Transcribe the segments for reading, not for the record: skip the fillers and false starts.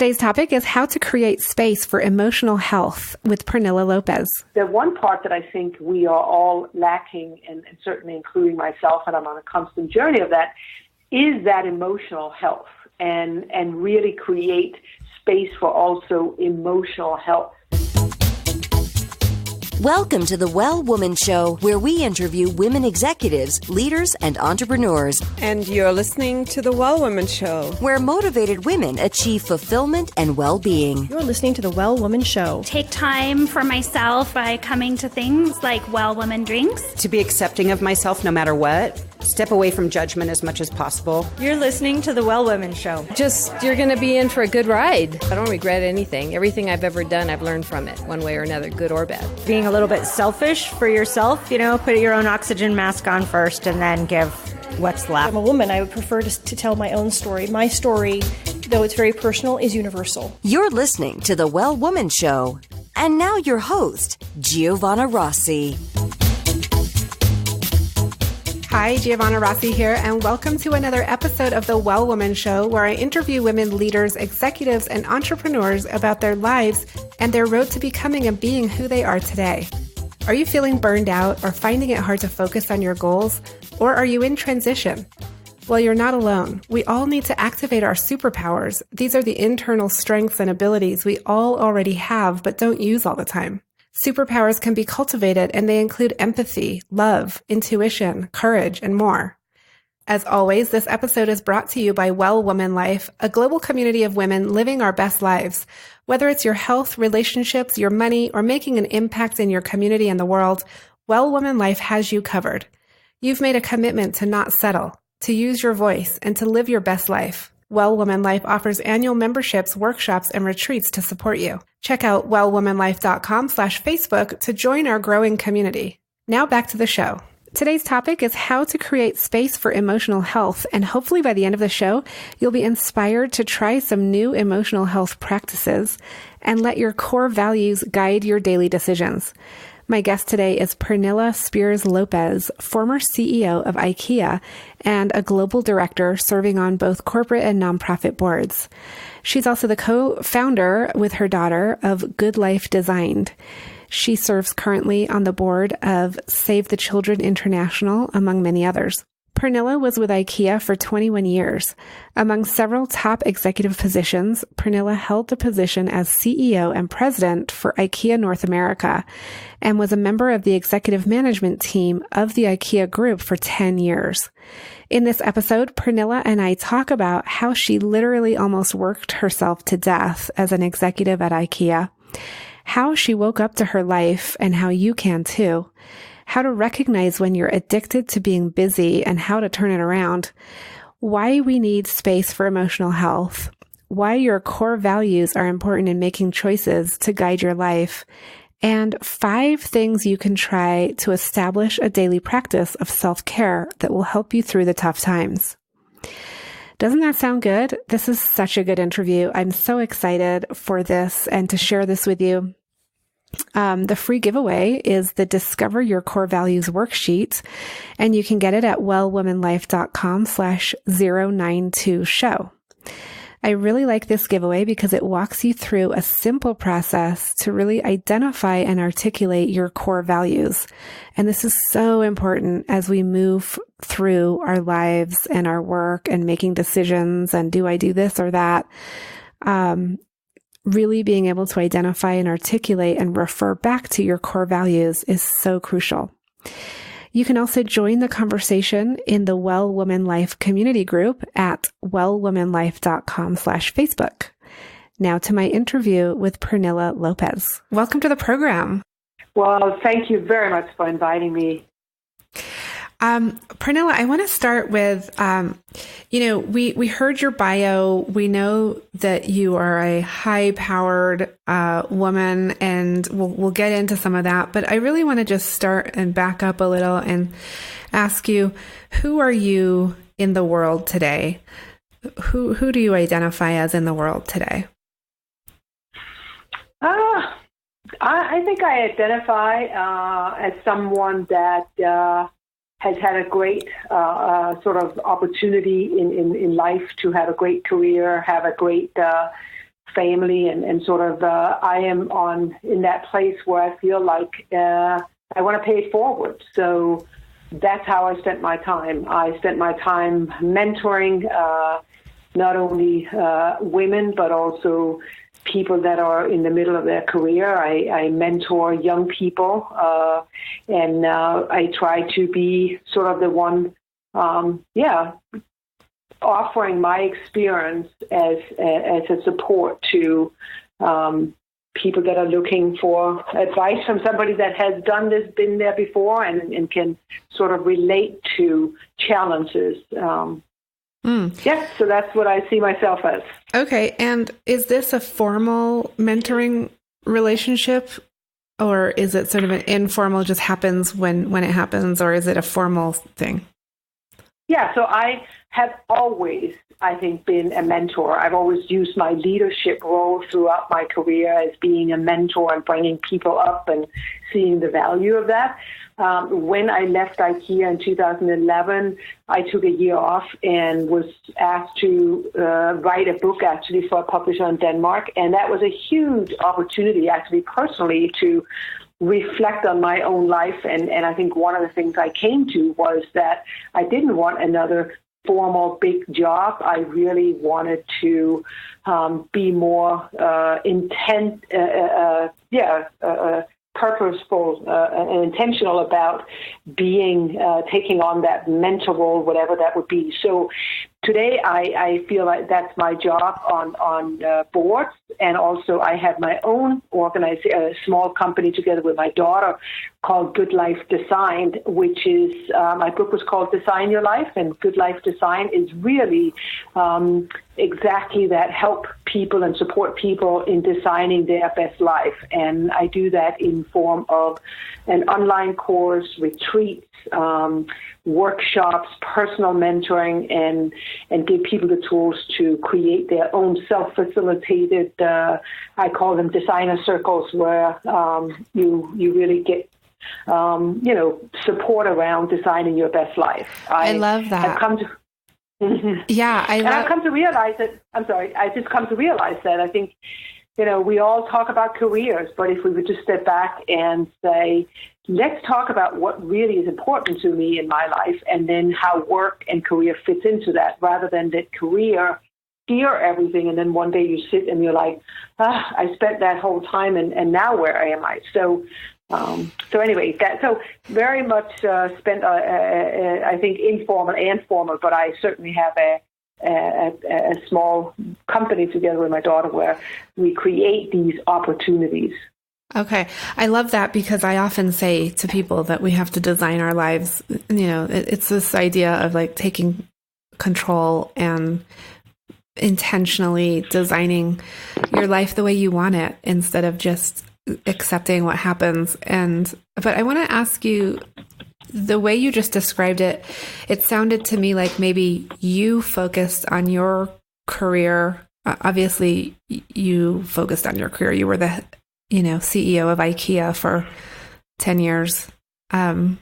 Today's topic is how to create space for emotional health with Pernille Lopez. The one part that I think we are all lacking, and certainly including myself, and I'm on a constant journey of that, is that emotional health and really create space for also emotional health. Welcome to the Well Woman Show, where we interview women executives, leaders, and entrepreneurs. And you're listening to the Well Woman Show, where motivated women achieve fulfillment and well-being. You're listening to the Well Woman Show. Take time for myself by coming to things like Well Woman drinks. To be accepting of myself no matter what. Step away from judgment as much as possible. You're listening to the Well Woman Show. You're going to be in for a good ride. I don't regret anything. Everything I've ever done, I've learned from it, one way or another, good or bad. Being a little bit selfish for yourself, put your own oxygen mask on first and then give what's left. I'm a woman. I would prefer to tell my own story. My story, though it's very personal, is universal. You're listening to the Well Woman Show. And now your host, Giovanna Rossi. Hi, Giovanna Rossi here, and welcome to another episode of the Well Woman Show, where I interview women leaders, executives, and entrepreneurs about their lives and their road to becoming and being who they are today. Are you feeling burned out or finding it hard to focus on your goals? Or are you in transition? Well, you're not alone. We all need to activate our superpowers. These are the internal strengths and abilities we all already have but don't use all the time. Superpowers can be cultivated, and they include empathy, love, intuition, courage, and more. As always, this episode is brought to you by Well Woman Life, a global community of women living our best lives. Whether it's your health, relationships, your money, or making an impact in your community and the world, Well Woman Life has you covered. You've made a commitment to not settle, to use your voice, and to live your best life. Well Woman Life offers annual memberships, workshops, and retreats to support you. Check out wellwomanlife.com/Facebook to join our growing community. Now back to the show. Today's topic is how to create space for emotional health, and hopefully by the end of the show, you'll be inspired to try some new emotional health practices and let your core values guide your daily decisions. My guest today is Pernille Spiers-Lopez, former CEO of IKEA and a global director serving on both corporate and nonprofit boards. She's also the co-founder with her daughter of Good Life Designed. She serves currently on the board of Save the Children International, among many others. Pernille was with IKEA for 21 years. Among several top executive positions, Pernille held the position as CEO and president for IKEA North America and was a member of the executive management team of the IKEA Group for 10 years. In this episode, Pernille and I talk about how she literally almost worked herself to death as an executive at IKEA, how she woke up to her life and how you can too, how to recognize when you're addicted to being busy and how to turn it around, why we need space for emotional health, why your core values are important in making choices to guide your life, and 5 things you can try to establish a daily practice of self-care that will help you through the tough times. Doesn't that sound good? This is such a good interview. I'm so excited for this and to share this with you. The free giveaway is the Discover Your Core Values worksheet, and you can get it at wellwomanlife.com/092show. I really like this giveaway because it walks you through a simple process to really identify and articulate your core values. And this is so important as we move through our lives and our work and making decisions and do I do this or that? Really being able to identify and articulate and refer back to your core values is so crucial. You can also join the conversation in the Well Woman Life community group at wellwomanlife.com/Facebook. Now to my interview with Pernille Lopez. Welcome to the program. Well, thank you very much for inviting me. Pernille, I want to start with, we heard your bio. We know that you are a high-powered woman, and we'll get into some of that. But I really want to just start and back up a little and ask you, who are you in the world today? Who do you identify as in the world today? I think I identify as someone that has had a great sort of opportunity in life to have a great career, have a great family, and sort of I am in that place where I feel like I want to pay it forward. So that's how I spent my time. I spent my time mentoring not only women, but also people that are in the middle of their career. I mentor young people, and I try to be sort of the one, offering my experience as a support to people that are looking for advice from somebody that has done this, been there before, and can sort of relate to challenges. Yeah, so that's what I see myself as. Okay, and is this a formal mentoring relationship, or is it sort of an informal, just happens when it happens, or is it a formal thing? Yeah, so I have always, I think, been a mentor. I've always used my leadership role throughout my career as being a mentor and bringing people up and seeing the value of that. When I left IKEA in 2011, I took a year off and was asked to write a book, actually, for a publisher in Denmark. And that was a huge opportunity, actually, personally, to reflect on my own life. And I think one of the things I came to was that I didn't want another formal big job. I really wanted to be more purposeful and intentional about taking on that mentor role, whatever that would be. So today I feel like that's my job on boards, and also I have my own small company together with my daughter called Good Life Designed, which is, my book was called Design Your Life, and Good Life Design is really exactly that, help people and support people in designing their best life. And I do that in form of an online course, retreats, workshops, personal mentoring, and give people the tools to create their own self-facilitated, I call them designer circles, where you really get support around designing your best life. I love that. I've come to I've come to realize that, I just come to realize that I think, we all talk about careers, but if we would just step back and say, let's talk about what really is important to me in my life, and then how work and career fits into that, rather than that career steer everything, and then one day you sit and you're like, I spent that whole time, and now where am I? So anyway, so very much spent, I think, informal and formal, but I certainly have a small company together with my daughter where we create these opportunities. Okay. I love that, because I often say to people that we have to design our lives. It's this idea of like taking control and intentionally designing your life the way you want it, instead of just accepting what happens. But I want to ask you, the way you just described it, it sounded to me like maybe you focused on your career. Obviously, you focused on your career. You were the, CEO of IKEA for 10 years. And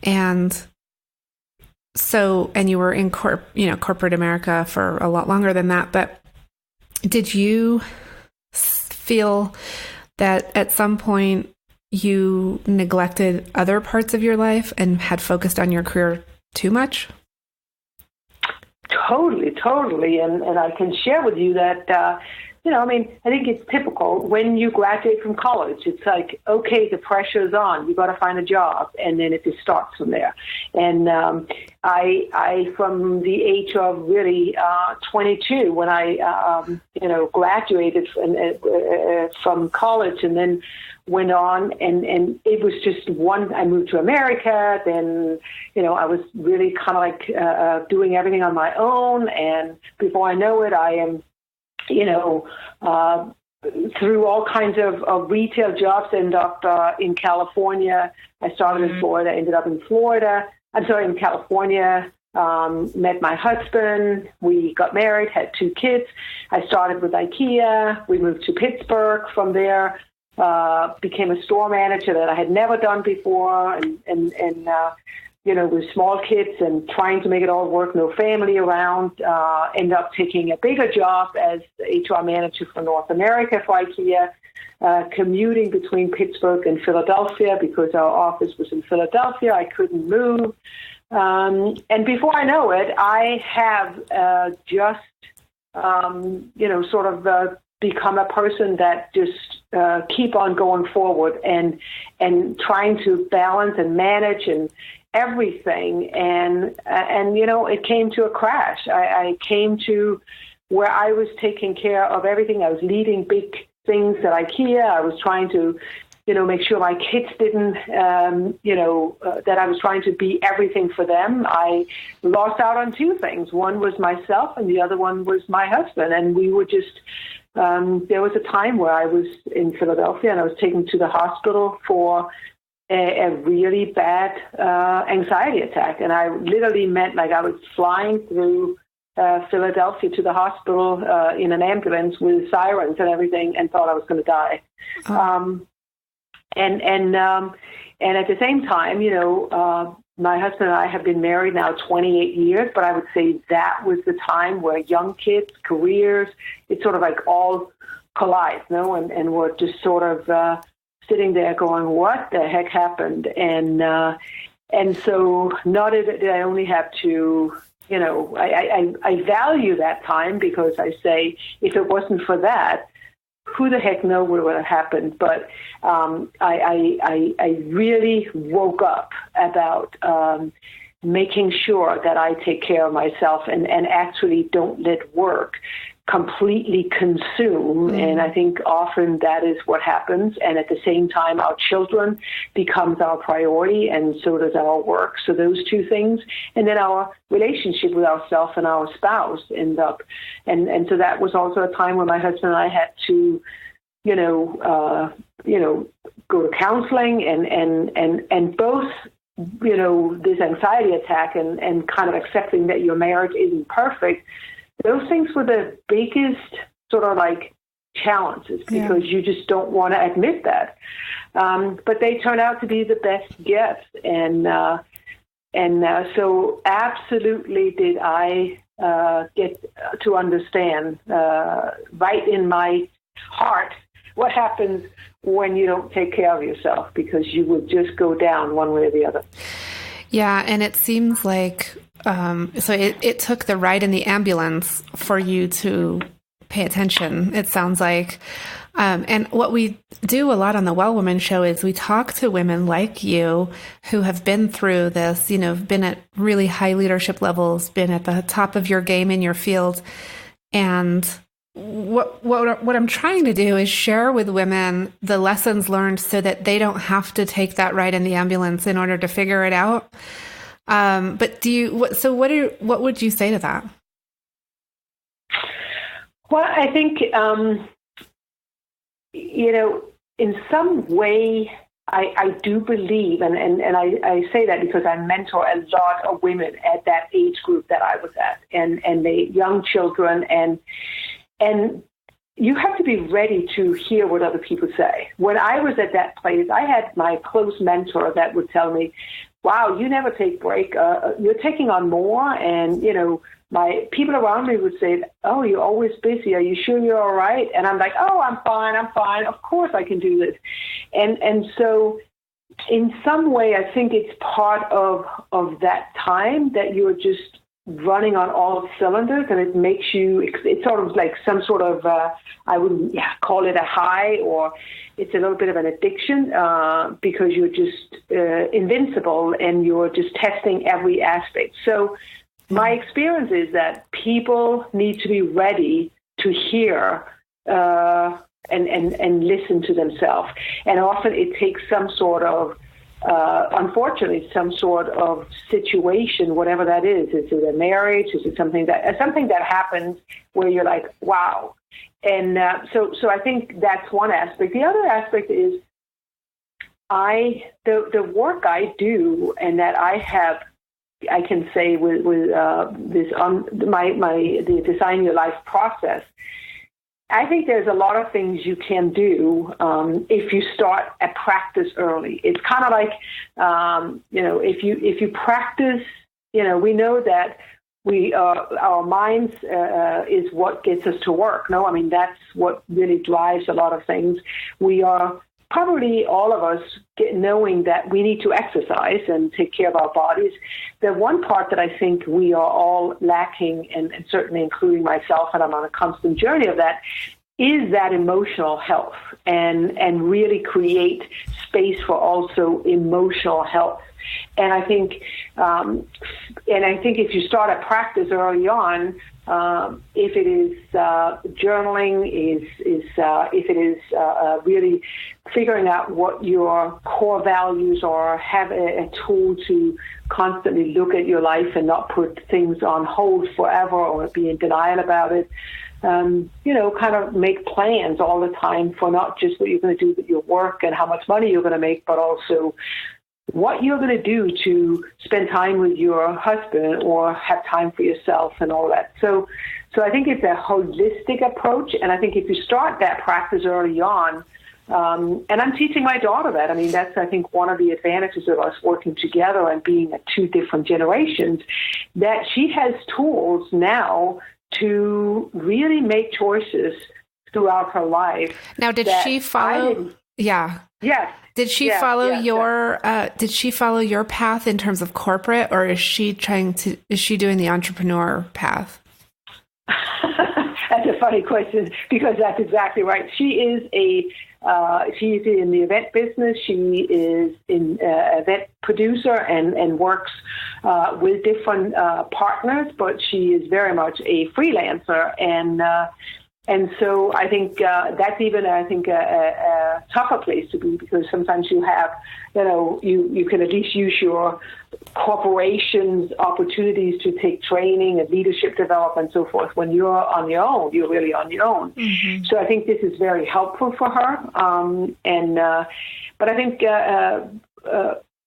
you were in corporate America for a lot longer than that. But did you feel that at some point you neglected other parts of your life and had focused on your career too much? Totally. And I can share with you that, I think it's typical when you graduate from college. It's like, okay, the pressure's on. You got to find a job. And then it just starts from there. And I from the age of really 22, when I, graduated from college, and then went on, and it was just I moved to America, then, I was really kind of like doing everything on my own, and before I know it, I am, through all kinds of retail jobs, end up in California. I started in Florida, ended up in California, met my husband, we got married, had 2 kids. I started with IKEA, we moved to Pittsburgh. From there, became a store manager that I had never done before, and with small kids and trying to make it all work, no family around, end up taking a bigger job as HR manager for North America for IKEA, commuting between Pittsburgh and Philadelphia because our office was in Philadelphia. I couldn't move. And before I know it, I have become a person that just keep on going forward and trying to balance and manage and everything. And it came to a crash. I came to where I was taking care of everything. I was leading big things at IKEA. I was trying to, make sure my kids didn't, that I was trying to be everything for them. I lost out on two things. One was myself and the other one was my husband. And we were just, there was a time where I was in Philadelphia and I was taken to the hospital for a really bad anxiety attack. And I literally meant I was flying through Philadelphia to the hospital in an ambulance with sirens and everything and thought I was going to die. Oh. And at the same time, my husband and I have been married now 28 years, but I would say that was the time where young kids, careers, it's sort of all collide, and we're just sort of sitting there going, what the heck happened? And so not that I only have to, I value that time because I say if it wasn't for that, who the heck knows what would have happened? But I really woke up about making sure that I take care of myself and actually don't let work completely consume. Mm. And I think often that is what happens. And at the same time, our children becomes our priority, and so does our work. So those two things. And then our relationship with ourselves and our spouse end up. And so that was also a time when my husband and I had to, go to counseling and both, this anxiety attack and kind of accepting that your marriage isn't perfect. Those things were the biggest sort of challenges because you just don't want to admit that. But they turn out to be the best gifts. And so absolutely did I get to understand right in my heart what happens when you don't take care of yourself, because you will just go down one way or the other. Yeah, and it seems like so it took the ride in the ambulance for you to pay attention, it sounds like. And what we do a lot on the Well Woman Show is we talk to women like you who have been through this, been at really high leadership levels, been at the top of your game in your field. And what I'm trying to do is share with women the lessons learned so that they don't have to take that ride in the ambulance in order to figure it out. But what would you say to that? Well, I think, in some way, I do believe, and I say that because I mentor a lot of women at that age group that I was at, and the young children, and you have to be ready to hear what other people say. When I was at that place, I had my close mentor that would tell me, wow, you never take break. You're taking on more. And, my people around me would say, oh, you're always busy. Are you sure you're all right? And I'm like, oh, I'm fine. Of course I can do this. And so in some way, I think it's part of that time that you're just running on all cylinders, and it makes you, it's sort of like some sort of, I would call it a high, or it's a little bit of an addiction because you're just invincible and you're just testing every aspect. So my experience is that people need to be ready to hear and listen to themselves. And often it takes some sort of, unfortunately, some sort of situation, whatever that is. Is it a marriage? Is it something that happens where you're like, wow? And so I think that's one aspect. The other aspect is the work I do, and that I can say with this the Design Your Life process. I think there's a lot of things you can do if you start a practice early. It's kind of like, if you practice, we know that our minds is what gets us to work. No, I mean, that's what really drives a lot of things. We are probably all of us knowing that we need to exercise and take care of our bodies. The one part that I think we are all lacking, and certainly including myself, and I'm on a constant journey of that, is that emotional health and really create space for also emotional health. And I think if you start a practice early on, if it is journaling, if it is really figuring out what your core values are, have a tool to constantly look at your life and not put things on hold forever or be in denial about it. Kind of make plans all the time for not just what you're going to do with your work and how much money you're going to make, but also what you're going to do to spend time with your husband or have time for yourself and all that. So I think it's a holistic approach, and I think if you start that practice early on, and I'm teaching my daughter that. I mean, that's, I think, one of the advantages of us working together and being at two different generations, that she has tools now to really make choices throughout her life. Now, did she follow? Yeah. Yes. Did she follow your? Did she follow your path in terms of corporate, or is she doing the entrepreneur path? That's a funny question, because that's exactly right. She is she's in the event business. She is an event producer and works with different partners, but she is very much a freelancer. And so I think that's even, a tougher place to be, because sometimes you have, you can at least use your corporation's opportunities to take training and leadership development and so forth. When you're on your own, you're really on your own. Mm-hmm. So I think this is very helpful for her. But I think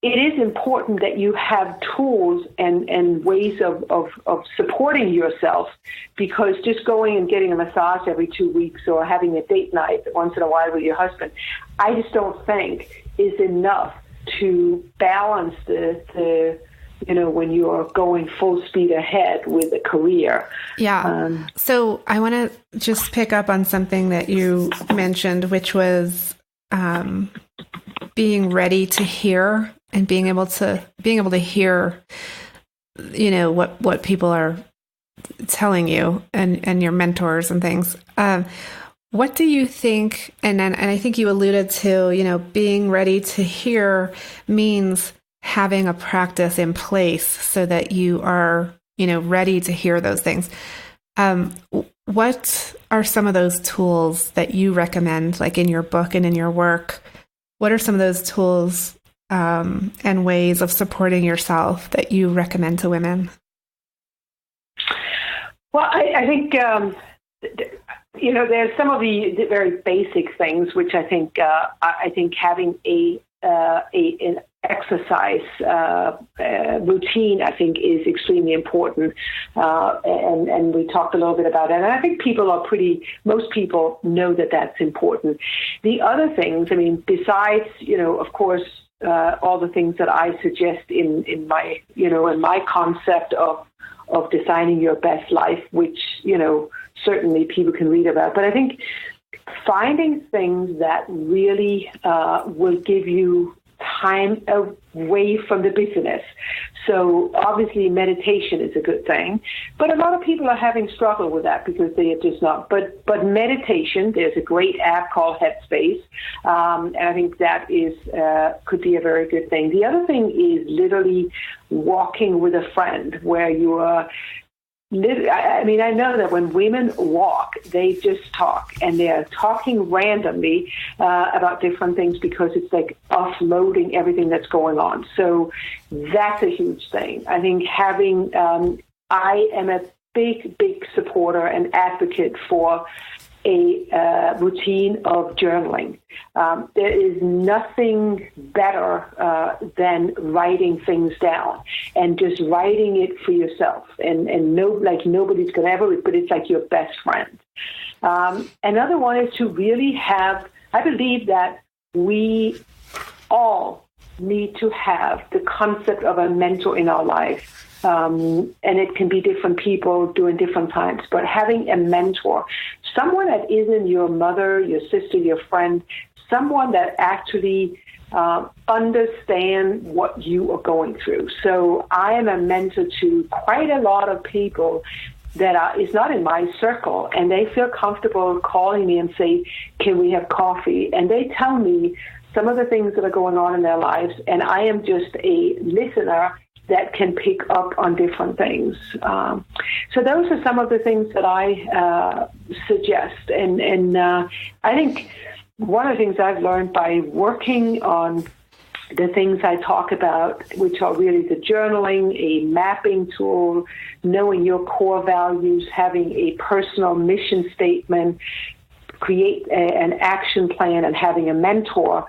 it is important that you have tools and ways of supporting yourself, because just going and getting a massage every 2 weeks or having a date night once in a while with your husband, I just don't think is enough to balance the when you're going full speed ahead with a career. Yeah. So I want to just pick up on something that you mentioned, which was being ready to hear and being able to hear, what people are telling you and your mentors and things. What do you think? And I think you alluded to, being ready to hear means having a practice in place so that you are, ready to hear those things. What are some of those tools that you recommend, like in your book and in your work? What are some of those tools and ways of supporting yourself that you recommend to women? Well, I think, there's some of the very basic things, which I think having an exercise routine, I think, is extremely important. And we talked a little bit about it. And I think most people know that that's important. The other things, besides, of course, all the things that I suggest in my concept of designing your best life, which, certainly people can read about. But I think finding things that really will give you time away from the business. So obviously meditation is a good thing, but a lot of people are having struggle with that because they are just not. But meditation, there's a great app called Headspace, and I think that is could be a very good thing. The other thing is literally walking with a friend, where you are. I know that when women walk, they just talk, and they're talking randomly about different things, because it's like offloading everything that's going on. So that's a huge thing. I think I am a big supporter and advocate for a routine of journaling. There is nothing better than writing things down and just writing it for yourself. And nobody's going to ever, but it's like your best friend. Another one is to really have, I believe that we all need to have the concept of a mentor in our life. And it can be different people during different times, but having a mentor, someone that isn't your mother, your sister, your friend, someone that actually understand what you are going through. So I am a mentor to quite a lot of people that is not in my circle, and they feel comfortable calling me and say, can we have coffee? And they tell me some of the things that are going on in their lives, and I am just a listener that can pick up on different things. So those are some of the things that I suggest. And I think one of the things I've learned by working on the things I talk about, which are really the journaling, a mapping tool, knowing your core values, having a personal mission statement, create an action plan, and having a mentor.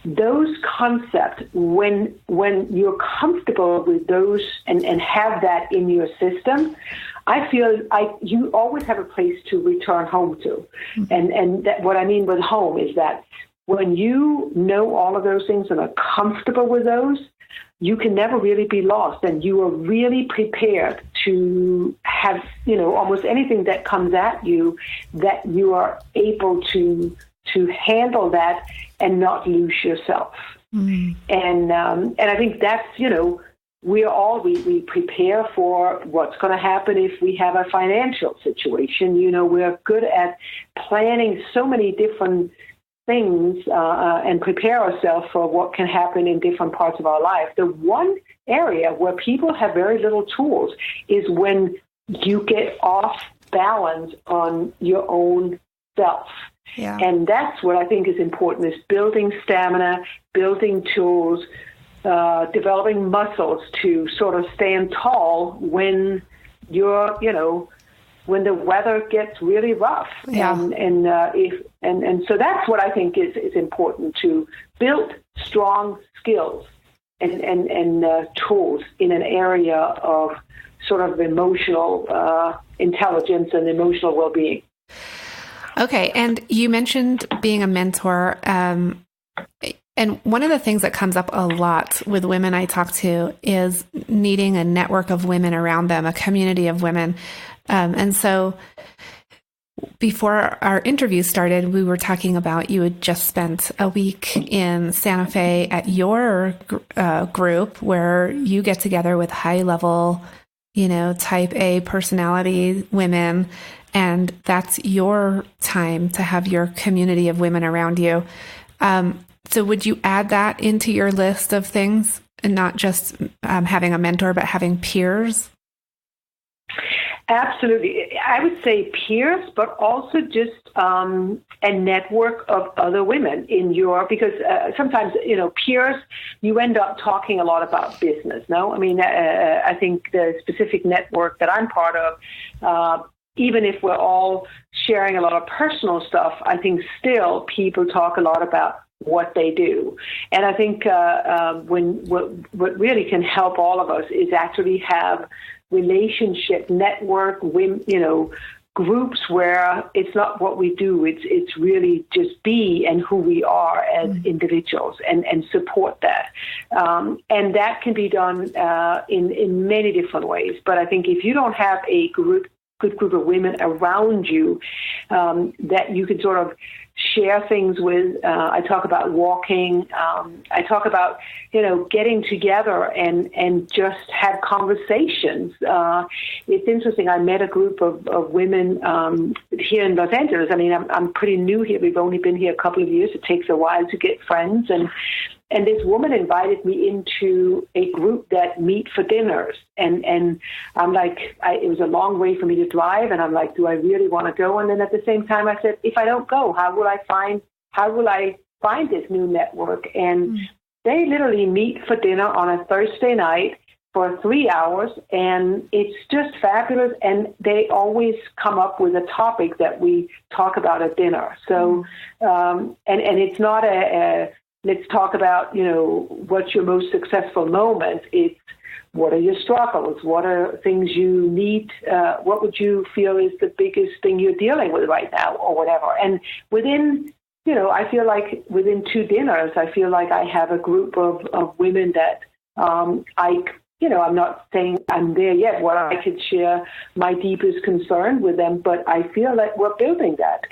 Those concepts, when you're comfortable with those and have that in your system, I feel you always have a place to return home to. And that, what I mean with home is that when you know all of those things and are comfortable with those, you can never really be lost, and you are really prepared to have, almost anything that comes at you, that you are able to handle that and not lose yourself. And I think that's, we prepare for what's going to happen if we have a financial situation. We're good at planning so many different things and prepare ourselves for what can happen in different parts of our life. The one area where people have very little tools is when you get off balance on your own self. Yeah. And that's what I think is important, is building stamina, building tools, developing muscles to sort of stand tall when you're, when the weather gets really rough. Yeah. And so that's what I think is important, to build strong skills and tools in an area of sort of emotional intelligence and emotional well-being. Okay. And you mentioned being a mentor. And one of the things that comes up a lot with women I talk to is needing a network of women around them, a community of women. And so before our interview started, we were talking about you had just spent a week in Santa Fe at your group, where you get together with high-level, type A personality women, and that's your time to have your community of women around you. So would you add that into your list of things, and not just having a mentor, but having peers? Absolutely. I would say peers, but also just a network of other women in because sometimes, peers, you end up talking a lot about business, no? I mean, I think the specific network that I'm part of, even if we're all sharing a lot of personal stuff, I think still people talk a lot about what they do. And I think what really can help all of us is actually have relationship, network, groups where it's not what we do, it's really just be and who we are as individuals, and support that. And that can be done in many different ways. But I think if you don't have a good group of women around you that you can sort of share things with. I talk about walking. I talk about, getting together and just have conversations. It's interesting. I met a group of women here in Los Angeles. I mean, I'm pretty new here. We've only been here a couple of years. It takes a while to get friends. And this woman invited me into a group that meet for dinners. And I'm like, it was a long way for me to drive. And I'm like, do I really want to go? And then at the same time, I said, if I don't go, how will I find this new network? And they literally meet for dinner on a Thursday night for 3 hours. And it's just fabulous. And they always come up with a topic that we talk about at dinner. So, and it's not let's talk about, what's your most successful moment. It's what are your struggles? What are things you need? What would you feel is the biggest thing you're dealing with right now or whatever? And within, I feel like within 2 dinners, I feel like I have a group of women that I'm not saying I'm there yet where I could share my deepest concern with them, but I feel like we're building that.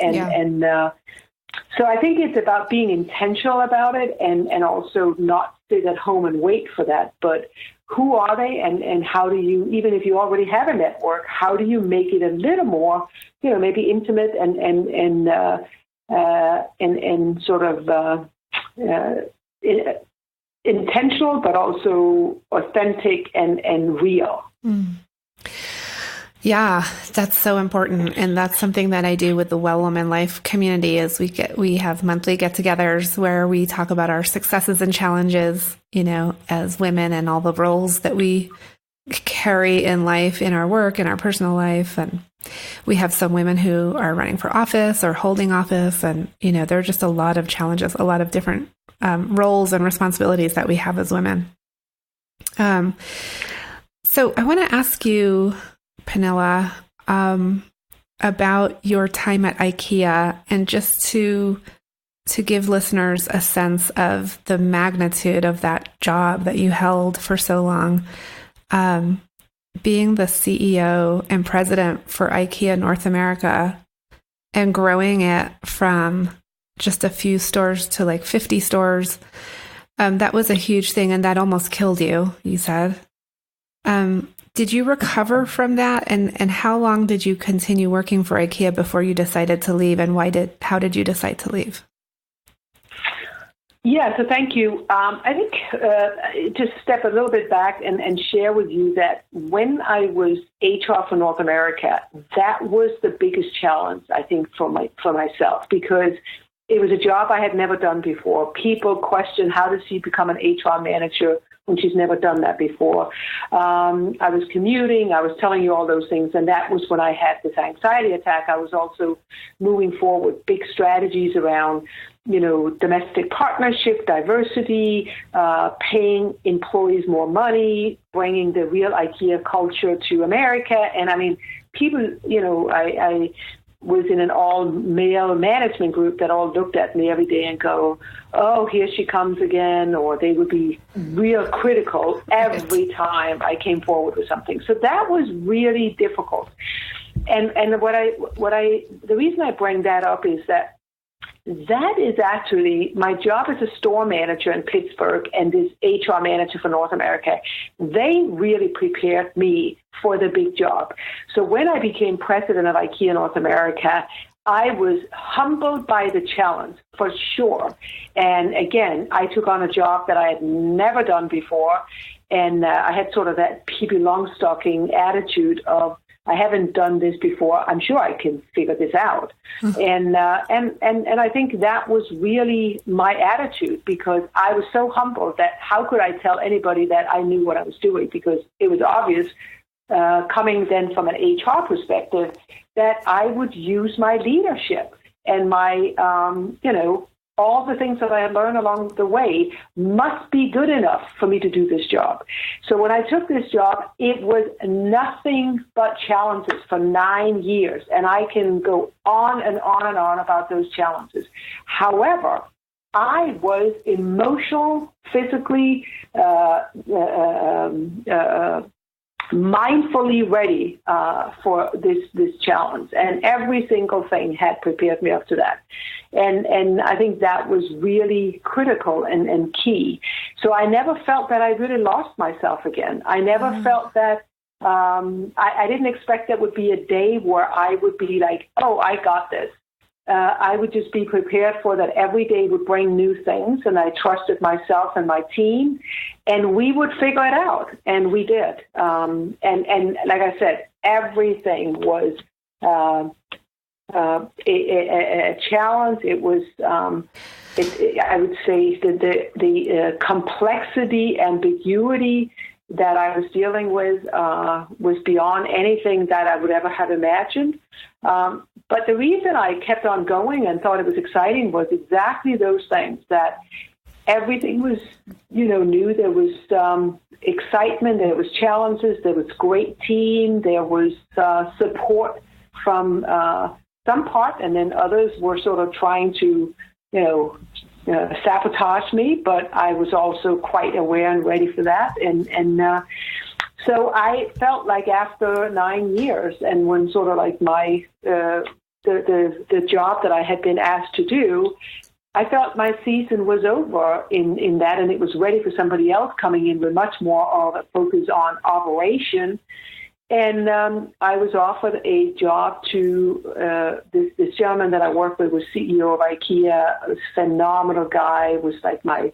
So I think it's about being intentional about it and also not sit at home and wait for that. But who are they and how do you, even if you already have a network, how do you make it a little more, maybe intimate and sort of intentional, but also authentic and real. Yeah, that's so important. And that's something that I do with the Well Woman Life community is we have monthly get-togethers where we talk about our successes and challenges, as women and all the roles that we carry in life, in our work, in our personal life. And we have some women who are running for office or holding office. And, there are just a lot of challenges, a lot of different roles and responsibilities that we have as women. So I want to ask you, Pernille, about your time at IKEA and just to give listeners a sense of the magnitude of that job that you held for so long, being the CEO and president for IKEA North America and growing it from just a few stores to like 50 stores. That was a huge thing, and that almost killed you, you said. Did you recover from that? And how long did you continue working for IKEA before you decided to leave? And how did you decide to leave? Yeah, so thank you. I think just step a little bit back and share with you that when I was HR for North America, that was the biggest challenge, I think, for myself, because it was a job I had never done before. People question, how does she become an HR manager when she's never done that before? I was commuting. I was telling you all those things. And that was when I had this anxiety attack. I was also moving forward big strategies around, domestic partnership, diversity, paying employees more money, bringing the real IKEA culture to America. And I mean, people, I was in an all-male management group that all looked at me every day and go, oh, here she comes again, or they would be real critical every time I came forward with something. So that was really difficult. And the reason I bring that up is that is actually my job as a store manager in Pittsburgh and this HR manager for North America. They really prepared me for the big job. So when I became president of IKEA North America, I was humbled by the challenge, for sure. And again, I took on a job that I had never done before. And I had sort of that Pippi Longstocking attitude of, I haven't done this before. I'm sure I can figure this out. And I think that was really my attitude, because I was so humbled that how could I tell anybody that I knew what I was doing, because it was obvious coming then from an HR perspective that I would use my leadership and my, all the things that I had learned along the way must be good enough for me to do this job. So when I took this job, it was nothing but challenges for 9 years. And I can go on and on and on about those challenges. However, I was emotional, physically, mindfully ready for this challenge, and every single thing had prepared me up to that. And I think that was really critical and key. So I never felt that I really lost myself again. I never felt that I didn't expect that would be a day where I would be like, oh, I got this. I would just be prepared for that every day would bring new things, and I trusted myself and my team, and we would figure it out, and we did. And like I said, everything was a challenge. It was, I would say, the complexity, ambiguity that I was dealing with was beyond anything that I would ever have imagined. But the reason I kept on going and thought it was exciting was exactly those things, that everything was, new. There was excitement, there was challenges, there was great team, there was support from some part, and then others were sort of trying to, sabotage me, but I was also quite aware and ready for that. And so I felt like after 9 years, and when sort of like my the job that I had been asked to do, I felt my season was over in that, and it was ready for somebody else coming in with much more of a focus on operation. And I was offered a job to this gentleman that I worked with was CEO of IKEA, a phenomenal guy, was like my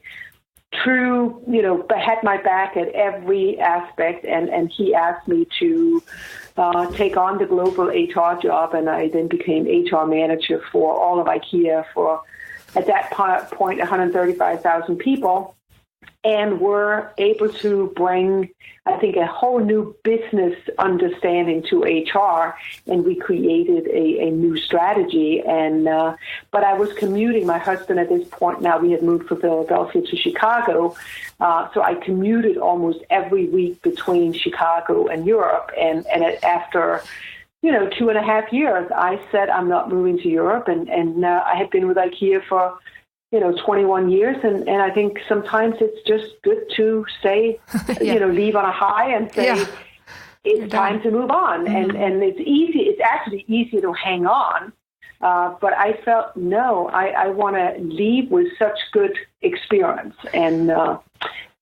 true, had my back at every aspect. And he asked me to take on the global HR job. And I then became HR manager for all of IKEA for, at that point, 135,000 people. And were able to bring, I think, a whole new business understanding to HR, and we created a new strategy. And but I was commuting. My husband at this point, now we had moved from Philadelphia to Chicago, so I commuted almost every week between Chicago and Europe. And after 2.5 years, I said I'm not moving to Europe, and I had been with IKEA for 21 years. And I think sometimes it's just good to say, leave on a high and say, it's time to move on. Mm-hmm. And it's easy. It's actually easier to hang on. But I felt, no, I want to leave with such good experience. And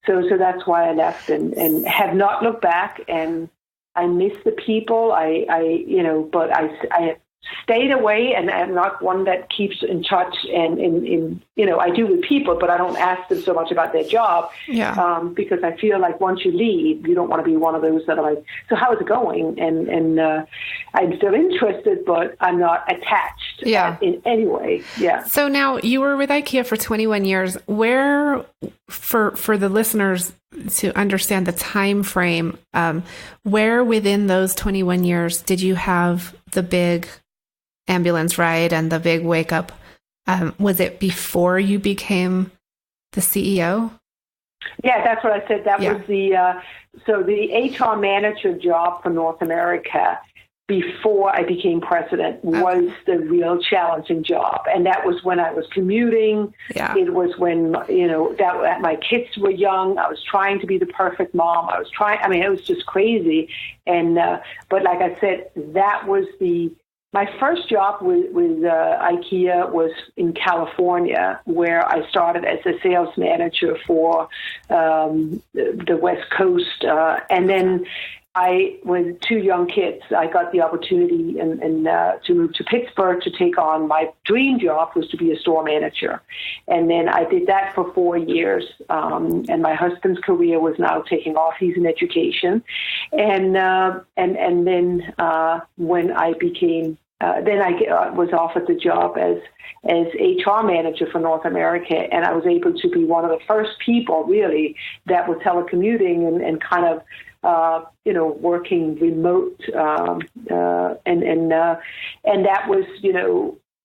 so that's why I left and have not looked back. And I miss the people. But I stayed away, and I'm not one that keeps in touch. And I do with people, but I don't ask them so much about their job, because I feel like once you leave, you don't want to be one of those that are like, so how is it going? And I'm still interested, but I'm not attached in any way. Yeah. So now you were with IKEA for 21 years. Where, for the listeners to understand the time frame, where within those 21 years did you have the big ambulance ride and the big wake up? Was it before you became the CEO? Yeah, that's what I said. That was the HR manager job for North America before I became president was the real challenging job. And that was when I was commuting. Yeah. It was when, that my kids were young. I was trying to be the perfect mom. It was just crazy. And, but like I said, that was my first job with IKEA was in California, where I started as a sales manager for the West Coast. And then with 2 young kids, I got the opportunity to move to Pittsburgh to take on my dream job, was to be a store manager. And then I did that for 4 years. And my husband's career was now taking off. He's in education. And then when I became, then I was offered the job as HR manager for North America, and I was able to be one of the first people really that were telecommuting and kind of working remote, and that was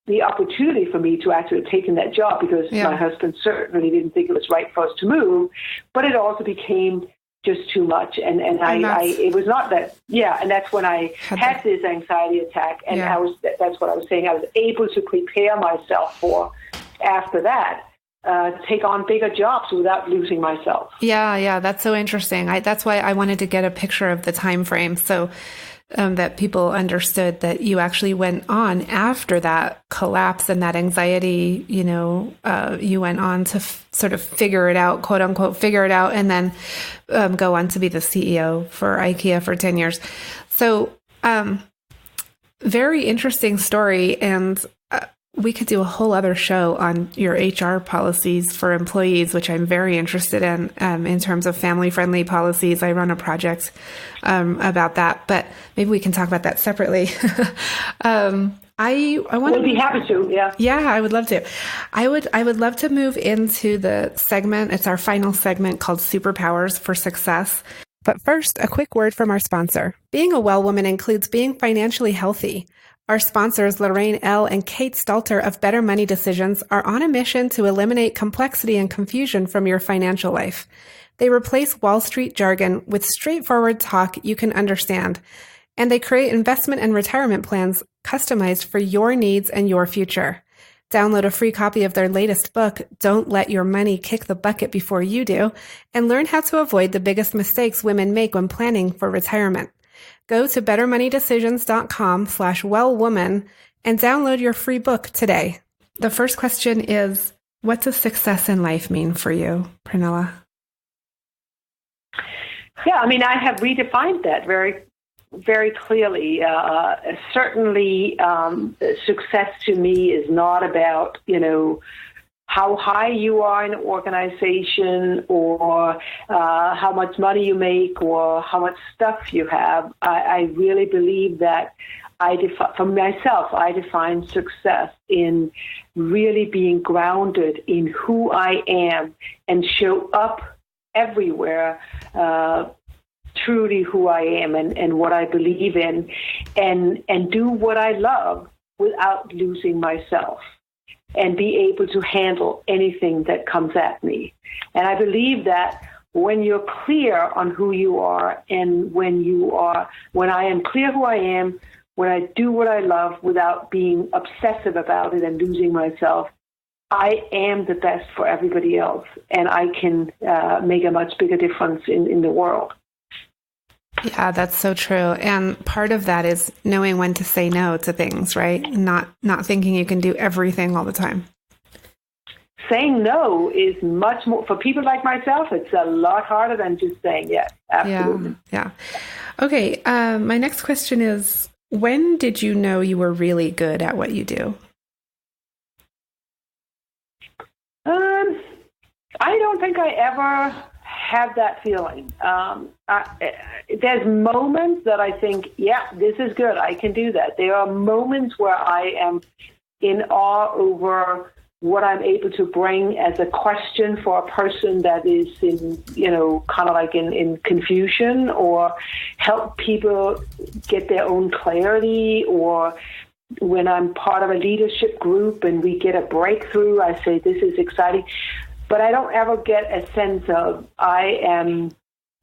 the opportunity for me to actually have taken that job, because my husband certainly didn't think it was right for us to move, but it also became just too much. And it was not that, and that's when I had this anxiety attack. And that's what I was saying. I was able to prepare myself for, after that, take on bigger jobs without losing myself. Yeah. That's so interesting. That's why I wanted to get a picture of the time frame. So that people understood that you actually went on after that collapse and that anxiety, you went on to sort of figure it out, quote unquote, figure it out, and then go on to be the CEO for IKEA for 10 years. So very interesting story. And we could do a whole other show on your HR policies for employees, which I'm very interested in terms of family-friendly policies. I run a project about that, but maybe we can talk about that separately. I want to be happy to. Yeah, I would love to. I would love to move into the segment. It's our final segment called Superpowers for Success. But first, a quick word from our sponsor. Being a well woman includes being financially healthy. Our sponsors, Lorraine L. and Kate Stalter of Better Money Decisions, are on a mission to eliminate complexity and confusion from your financial life. They replace Wall Street jargon with straightforward talk you can understand, and they create investment and retirement plans customized for your needs and your future. Download a free copy of their latest book, Don't Let Your Money Kick the Bucket Before You Do, and learn how to avoid the biggest mistakes women make when planning for retirement. Go to bettermoneydecisions.com/wellwoman and download your free book today. The first question is, what does success in life mean for you, Pernille? Yeah, I mean, I have redefined that very clearly. Certainly, success to me is not about, how high you are in an organization or how much money you make or how much stuff you have. I really believe that for myself, I define success in really being grounded in who I am and show up everywhere truly who I am and what I believe in and do what I love without losing myself and be able to handle anything that comes at me. And I believe that when you're clear on who you are and when I am clear who I am, when I do what I love without being obsessive about it and losing myself, I am the best for everybody else, and I can make a much bigger difference in the world. Yeah, that's so true. And part of that is knowing when to say no to things, right? Not thinking you can do everything all the time. Saying no is much more, for people like myself, it's a lot harder than just saying yes. Absolutely. Yeah. Okay. My next question is, when did you know you were really good at what you do? I don't think I ever had that feeling. There's moments that I think, yeah, this is good. I can do that. There are moments where I am in awe over what I'm able to bring as a question for a person that is in, kind of like in confusion, or help people get their own clarity, or when I'm part of a leadership group and we get a breakthrough, I say, this is exciting. But I don't ever get a sense of I am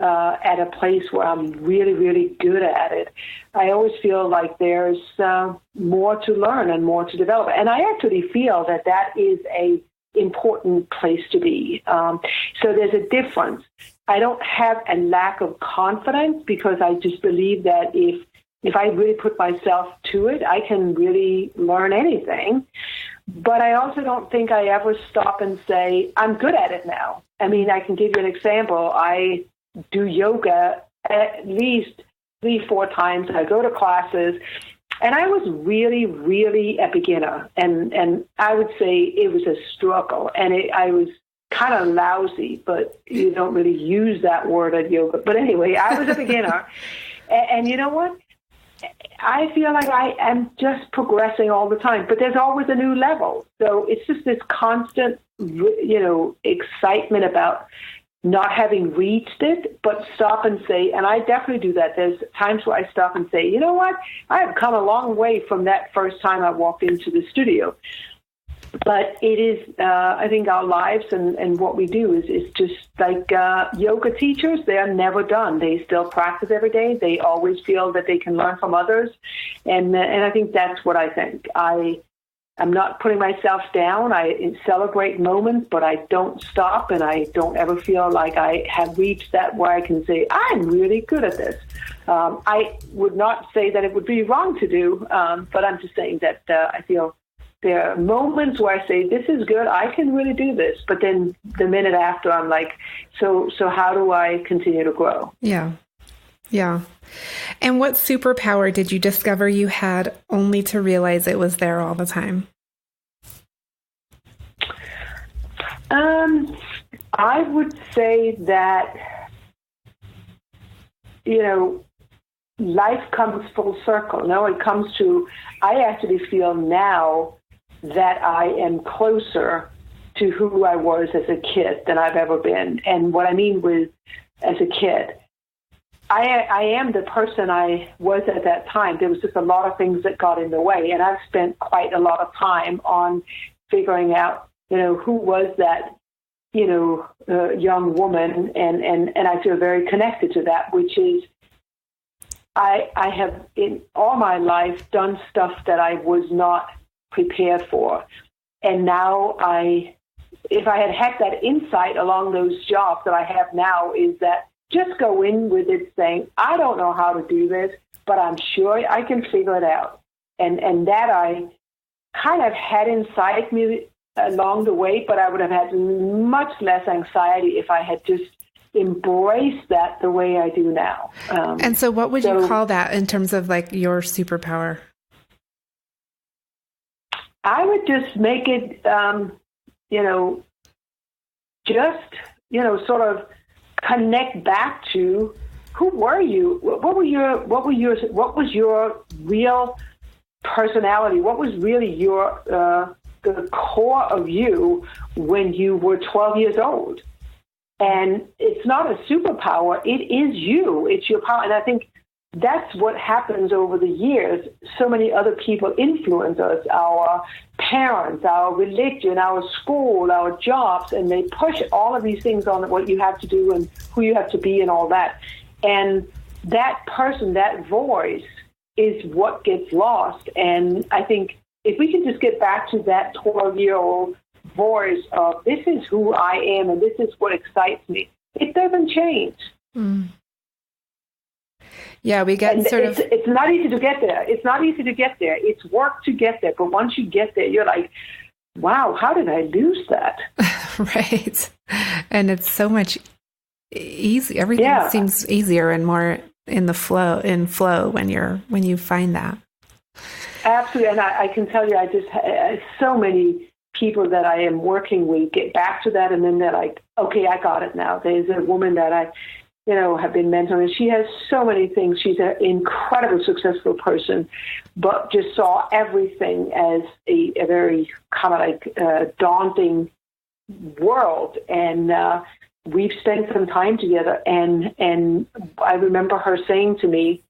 at a place where I'm really, really good at it. I always feel like there's more to learn and more to develop. And I actually feel that is a important place to be. So there's a difference. I don't have a lack of confidence because I just believe that if I really put myself to it, I can really learn anything. But I also don't think I ever stop and say, I'm good at it now. I mean, I can give you an example. I do yoga at least 3-4 times. I go to classes, and I was really, really a beginner. And I would say it was a struggle, and I was kind of lousy, but you don't really use that word at yoga. But anyway, I was a beginner. And you know what? I feel like I am just progressing all the time, but there's always a new level. So it's just this constant, excitement about not having reached it, but stop and say, and I definitely do that. There's times where I stop and say, you know what? I have come a long way from that first time I walked into the studio. But it is, I think our lives and what we do is just like yoga teachers. They are never done. They still practice every day. They always feel that they can learn from others. And I think that's what I think. I'm not putting myself down. I celebrate moments, but I don't stop, and I don't ever feel like I have reached that where I can say, I'm really good at this. I would not say that it would be wrong to do, but I'm just saying that I feel there are moments where I say, this is good, I can really do this. But then the minute after, I'm like, so how do I continue to grow? Yeah. Yeah. And what superpower did you discover you had only to realize it was there all the time? I would say that, life comes full circle. No, it comes to, I actually feel now that I am closer to who I was as a kid than I've ever been. And what I mean with as a kid, I am the person I was at that time. There was just a lot of things that got in the way, and I've spent quite a lot of time on figuring out, who was that, young woman, and I feel very connected to that, which is I have in all my life done stuff that I was not prepared for, and now if I had that insight along those jobs that I have now, is that just go in with it saying, I don't know how to do this, but I'm sure I can figure it out. And that I kind of had inside me along the way, but I would have had much less anxiety if I had just embraced that the way I do now. And so what would you call that in terms of like your superpower? I would just make it, sort of connect back to who were you? What was your real personality? What was really your the core of you when you were 12 years old? And it's not a superpower. It is you. It's your power. And I think that's what happens over the years. So many other people influence us, our parents, our religion, our school, our jobs, and they push all of these things on what you have to do and who you have to be and all that. And that person, that voice is what gets lost. And I think if we can just get back to that 12-year-old voice of this is who I am and this is what excites me, it doesn't change. Mm. Yeah, we get it's not easy to get there. It's not easy to get there. It's work to get there. But once you get there, you're like, wow, how did I lose that? Right. And it's so much easy. Everything seems easier and more in flow when you find that. Absolutely. And I can tell you, I just so many people that I am working with get back to that, and then they're like, okay, I got it now. There's a woman that I have been mentoring. She has so many things. She's an incredibly successful person, but just saw everything as a very kind of like daunting world. And we've spent some time together. And I remember her saying to me,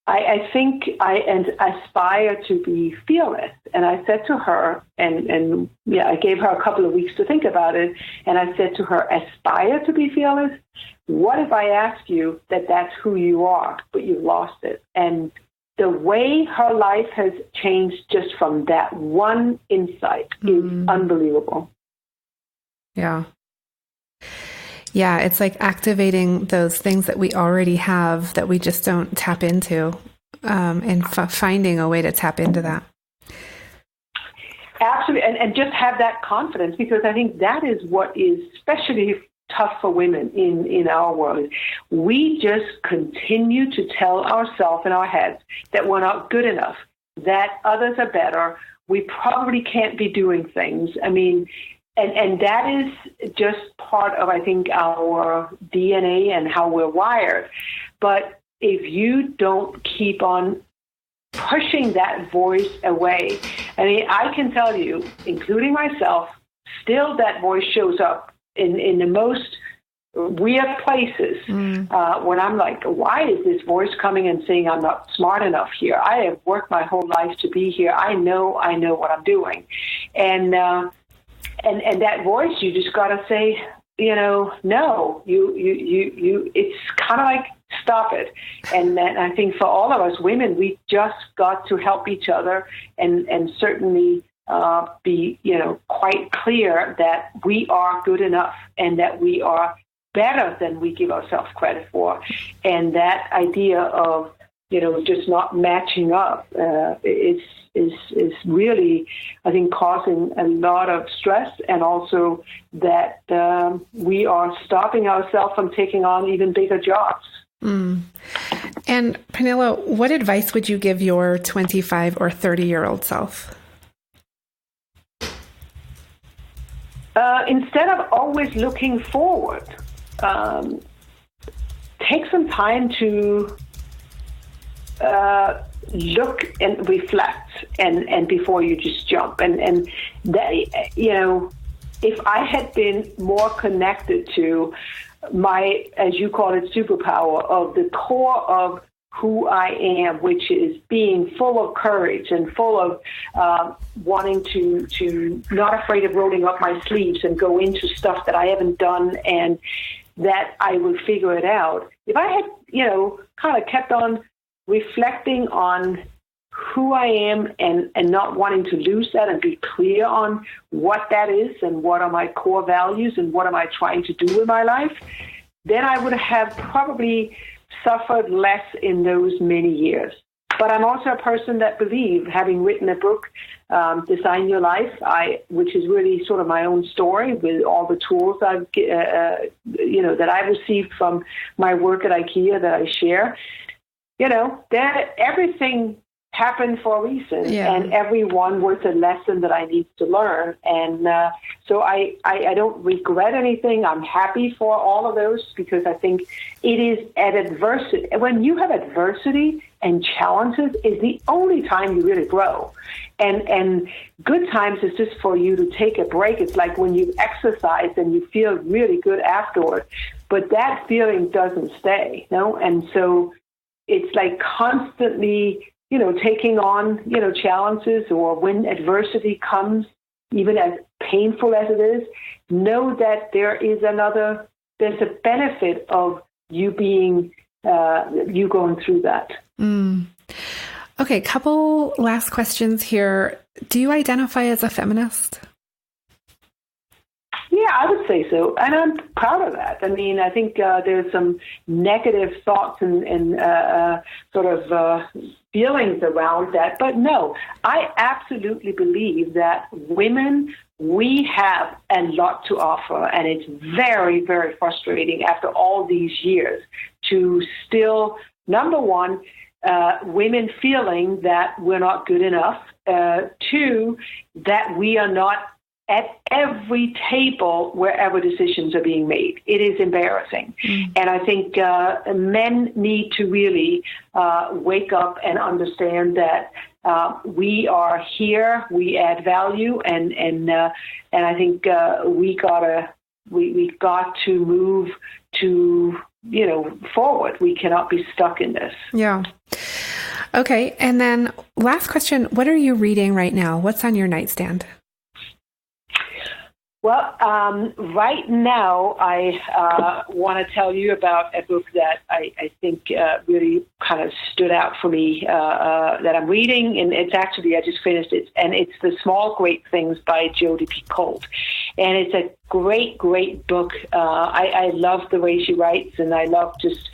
I think I aspire to be fearless. And I said to her, and I gave her a couple of weeks to think about it. And I said to her, aspire to be fearless? What if I ask you that that's who you are, but you've lost it? And the way her life has changed just from that one insight is unbelievable. Yeah. Yeah, it's like activating those things that we already have that we just don't tap into, and finding a way to tap into that. Absolutely, and just have that confidence, because I think that is what is especially tough for women in our world. We just continue to tell ourselves in our heads that we're not good enough, that others are better, we probably can't be doing things. I mean, and that is just part of, I think, our DNA and how we're wired. But if you don't keep on pushing that voice away, I mean, I can tell you, including myself, still that voice shows up in the most weird places when I'm like, why is this voice coming and saying I'm not smart enough here? I have worked my whole life to be here. I know what I'm doing. And that voice, you just got to say, no, you, it's kind of like, stop it. And I think for all of us women, we just got to help each other and certainly be, quite clear that we are good enough and that we are better than we give ourselves credit for. And that idea of, just not matching up is really, I think, causing a lot of stress, and also that we are stopping ourselves from taking on even bigger jobs. Mm. And Pernille, what advice would you give your 25 or 30-year-old self? Instead of always looking forward, take some time to look and reflect, and before you just jump. And that, if I had been more connected to my, as you call it, superpower of the core of who I am, which is being full of courage and full of wanting to not afraid of rolling up my sleeves and go into stuff that I haven't done and that I will figure it out. If I had, kind of kept on reflecting on who I am and not wanting to lose that and be clear on what that is and what are my core values and what am I trying to do with my life, then I would have probably suffered less in those many years. But I'm also a person that believes, having written a book, Design Your Life, which is really sort of my own story with all the tools I've, that I've received from my work at IKEA that I share. That everything happened for a reason, and everyone was a lesson that I need to learn. And so I don't regret anything. I'm happy for all of those because I think it is at adversity. When you have adversity and challenges is the only time you really grow. And good times is just for you to take a break. It's like when you exercise and you feel really good afterward, but that feeling doesn't stay, And so it's like constantly, taking on, challenges, or when adversity comes, even as painful as it is, know that there's a benefit of you being, you going through that. Okay, couple last questions here. Do you identify as a feminist? Yeah, I would say so, and I'm proud of that. I mean, I think there's some negative thoughts and sort of feelings around that, but no, I absolutely believe that women, we have a lot to offer, and it's very, very frustrating after all these years to still, number one, women feeling that we're not good enough, two, that we are not at every table wherever decisions are being made. It is embarrassing. And I think men need to really wake up and understand that we are here, we add value, and I think we got to move to forward. We cannot be stuck in this. Yeah. Okay. And then last question, what are you reading right now? What's on your nightstand? Well, right now, I want to tell you about a book that I think really kind of stood out for me that I'm reading, and it's actually, I just finished it, and it's The Small Great Things by Jodi Picoult. And it's a great, great book. I love the way she writes, and I love just,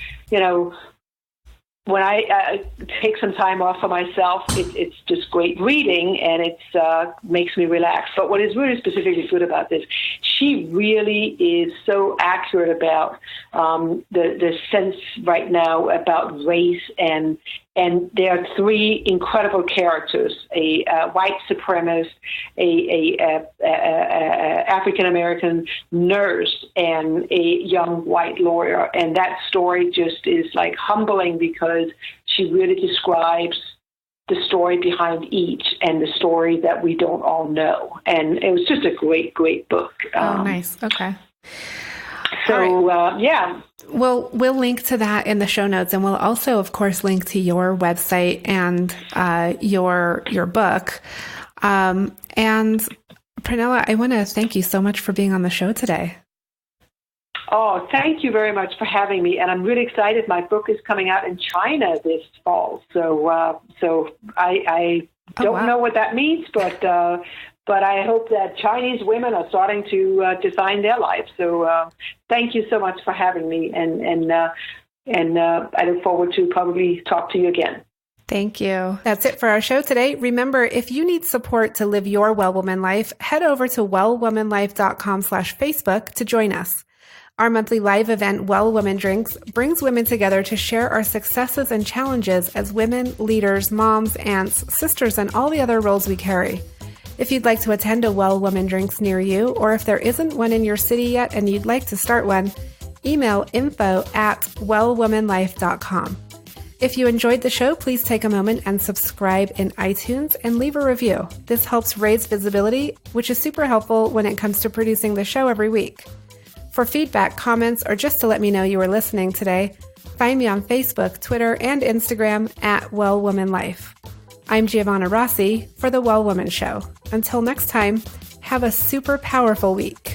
when I take some time off for myself, it's just great reading, and it makes me relax. But what is really specifically good about this, she really is so accurate about the sense right now about race, and there are three incredible characters: a white supremacist, a African American nurse, and a young white lawyer. And that story just is like humbling because she really describes the story behind each and the story that we don't all know. And it was just a great, great book. Nice. Okay. So, right. Yeah. Well, we'll link to that in the show notes, and we'll also, of course, link to your website and your book. And Pernille, I want to thank you so much for being on the show today. Oh, thank you very much for having me. And I'm really excited. My book is coming out in China this fall. So I don't know what that means, but I hope that Chinese women are starting to design their lives. So thank you so much for having me. And I look forward to probably talk to you again. Thank you. That's it for our show today. Remember, if you need support to live your Well Woman life, head over to wellwomanlife.com/Facebook to join us. Our monthly live event, Well Woman Drinks, brings women together to share our successes and challenges as women, leaders, moms, aunts, sisters, and all the other roles we carry. If you'd like to attend a Well Woman Drinks near you, or if there isn't one in your city yet and you'd like to start one, email info@wellwomanlife.com. If you enjoyed the show, please take a moment and subscribe in iTunes and leave a review. This helps raise visibility, which is super helpful when it comes to producing the show every week. For feedback, comments, or just to let me know you were listening today, find me on Facebook, Twitter, and Instagram at Well Woman Life. I'm Giovanna Rossi for The Well Woman Show. Until next time, have a super powerful week.